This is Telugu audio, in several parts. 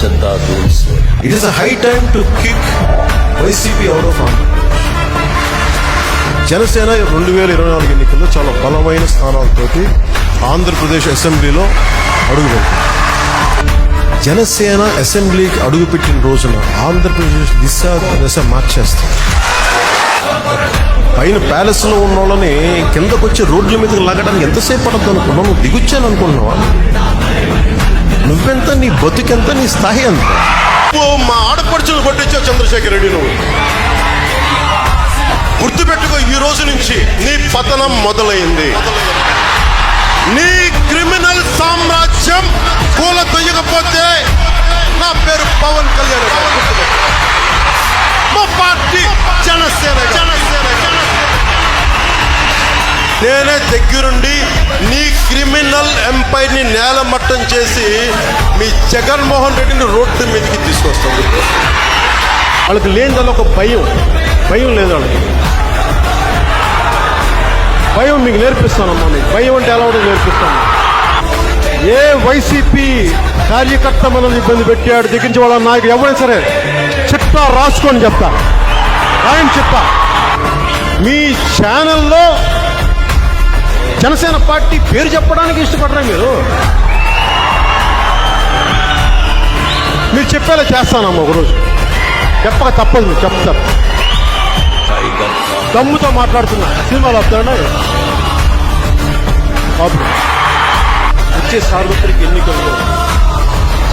Janata rules. It is a high time to kick YCP out of arm. Janasena 2024 ఎన్నికల్లో చాలా బలమైన స్థానాలతోటి ఆంధ్రప్రదేశ్ అసెంబ్లీలో అడుగుపెట్టింది. జనసేన అసెంబ్లీకి అడుగుపెట్టిన రోజున ఆంధ్రప్రదేశ్ దశ మార్చేస్తారు. పైన ప్యాలెస్ లో ఉన్న వాళ్ళని కిందకు వచ్చి రోడ్ల మీదకి లాగడానికి ఎంతసేపు పడద్దు అనుకున్నావు? నువ్వు దిగుచ్చాను అనుకున్నావా? నువ్వెంత, నీ బతుకెంత, నీ స్థాయి ఎంత? మా ఆడపడుచులు కొట్టించావు చంద్రశేఖర్ రెడ్డి. నువ్వు గుర్తుపెట్టుకో, ఈ రోజు నుంచి నీ పతనం మొదలైంది. నీ క్రిమినల్ సామ్రాజ్యం కూల తొయ్యకపోతే నా పేరు పవన్ కళ్యాణ్. మా పార్టీ జనసేన. నేనే దగ్గరుండి నీ క్రిమినల్ ఎంపైర్ ని నేలమట్టం చేసి మీ జగన్మోహన్ రెడ్డిని రోడ్డు మీదకి తీసుకొస్తాను. వాళ్ళకి లేని ఒక భయం లేదు వాళ్ళకి. భయం మీకు నేర్పిస్తానమ్మా. మీకు భయం అంటే ఎలా ఉండదు నేర్పిస్తాను. ఏ వైసీపీ కార్యకర్త మనల్ని ఇబ్బంది పెట్టాడు, దిగించి వాళ్ళ నాయకుడు ఎవరైనా సరే చిట్టా రాసుకొని చెప్తా. ఆయన చెప్తా, మీ ఛానల్లో జనసేన పార్టీ పేరు చెప్పడానికి ఇష్టపడరా? మీరు చెప్పేలా చేస్తానమ్మా. ఒకరోజు చెప్పక తప్పదు, చెప్తారు. దమ్ముతో మాట్లాడుతున్నా. సినిమాలు వస్తాడా? వచ్చే సార్వత్రిక ఎన్నికల్లో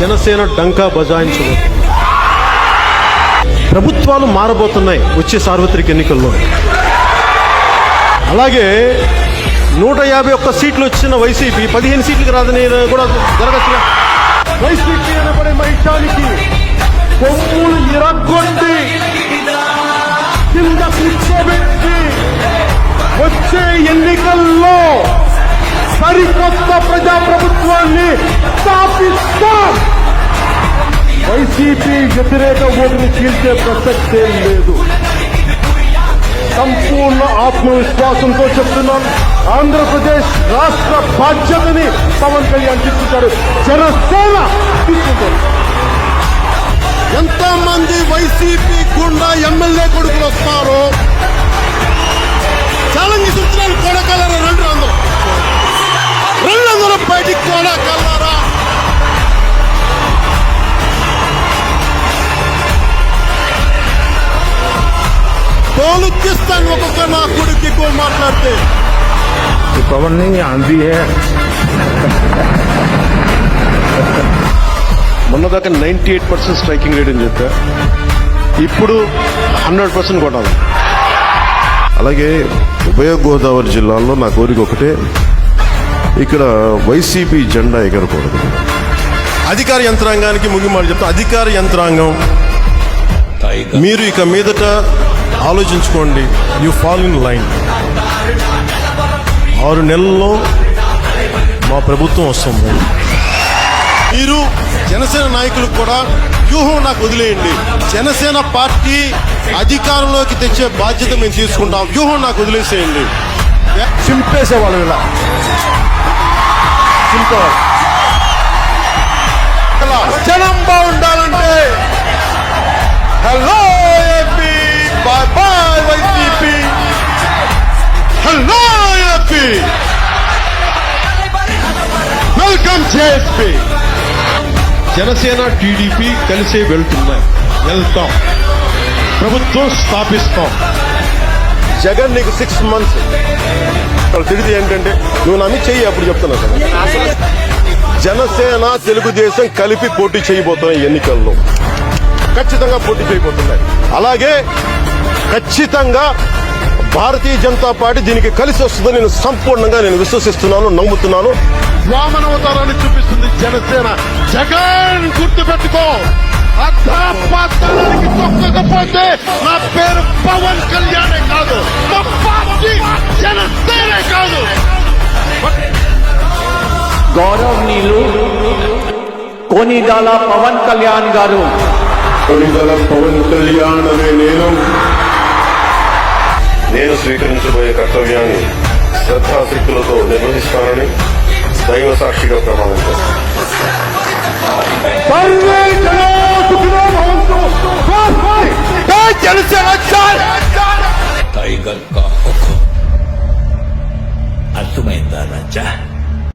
జనసేన డంకా బజాయించబోతుంది. ప్రభుత్వాలు మారబోతున్నాయి వచ్చే సార్వత్రిక ఎన్నికల్లో. అలాగే 151 సీట్లు వచ్చిన వైసీపీ 15 సీట్లకు రాదని కూడా జరగచ్చు. వైసీపీ అనబడే మైటానికి కొమ్ములు ఇరగొట్టి కింద కూర్చోబెట్టి వచ్చే ఎన్నికల్లో సరికొత్త ప్రజాప్రభుత్వాన్ని స్థాపిస్తాం. వైసీపీ వ్యతిరేక ఓటుని చీల్చే ప్రసక్తే లేదు. సంపూర్ణ ఆత్మవిశ్వాసంతో చెప్తున్నాను. ఆంధ్రప్రదేశ్ రాష్ట్ర బాధ్యతని పవన్ కళ్యాణ్ తీసుకుంటారు, జనసేన తీసుకుంటారు. ఎంతమంది వైసీపీ గుండా ఎమ్మెల్యే కొడుకులు వస్తారో ఛాలెంజ్ ఇస్తున్నాను. కొడకలరా, రెండందరూ బయటికి కొడకలరా. తోలుకిస్తాను ఒక్కొక్క నా కొడుకు ఎక్కువ మాట్లాడితే. पवन नहीं आंधी है. మొన్నదాకా 98% స్ట్రైకింగ్ రేట్ అని చెప్పా. ఇప్పుడు 100% కొట్టాలి. అలాగే ఉభయ గోదావరి జిల్లాల్లో నా కోరిక ఒకటే, ఇక్కడ వైసీపీ జెండా ఎగరకూడదు. అధికార యంత్రాంగానికి ముగిమాడు చెప్తా. అధికార యంత్రాంగం మీరు ఇక మీదట ఆలోచించుకోండి. You fall in line. 6 నెలల్లో మా ప్రభుత్వం వస్తుంది. మీరు జనసేన నాయకులకు కూడా వ్యూహం నాకు వదిలేయండి. జనసేన పార్టీ అధికారంలోకి తెచ్చే బాధ్యత మేము తీసుకుంటాం. వ్యూహం నాకు వదిలేసేయండి. చింపేసేవాళ్ళు ఇలా చింపేవాళ్ళు. జనం బాగుండాలంటే hello AP, bye bye YCP, hello AP, welcome JSP. Janasena TDP కలిసే వెళ్తాం. ప్రభుత్వం స్థాపిస్తాం. జగన్ నీకు 6 months తిరిగి ఏంటంటే నువ్వు నమ్మి చెయ్యి. అప్పుడు చెప్తున్నా కదా, జనసేన తెలుగుదేశం కలిపి పోటీ చేయబోతున్నాయి. ఎన్నికల్లో ఖచ్చితంగా పోటీ చేయబోతున్నాయి. అలాగే ఖచ్చితంగా భారతీయ జనతా పార్టీ దీనికి కలిసి వస్తుందని నేను సంపూర్ణంగా విశ్వసిస్తున్నాను, నమ్ముతున్నాను. వామనవతారాన్ని చూపిస్తుంది జనసేన. జగన్ గుర్తుపెట్టుకో, అర్థపాతానికి తొక్కకపోతే నా పేరు పవన్ కళ్యాణే కాదు, మా పార్టీ జనసేనే కాదు. గౌరవనీయులు కొనిదల పవన్ కళ్యాణ్ గారు. కొనిదల పవన్ కళ్యాణ్ అనే నేను స్వీకరించబోయే కర్తవ్యాన్ని శ్రద్ధాశక్తులతో నిర్వహిస్తానని దైవ సాక్షిగా ప్రమాణం చేస్తాను. జనసేన టైగర్ కా హుకుం అర్థమైందా రాజా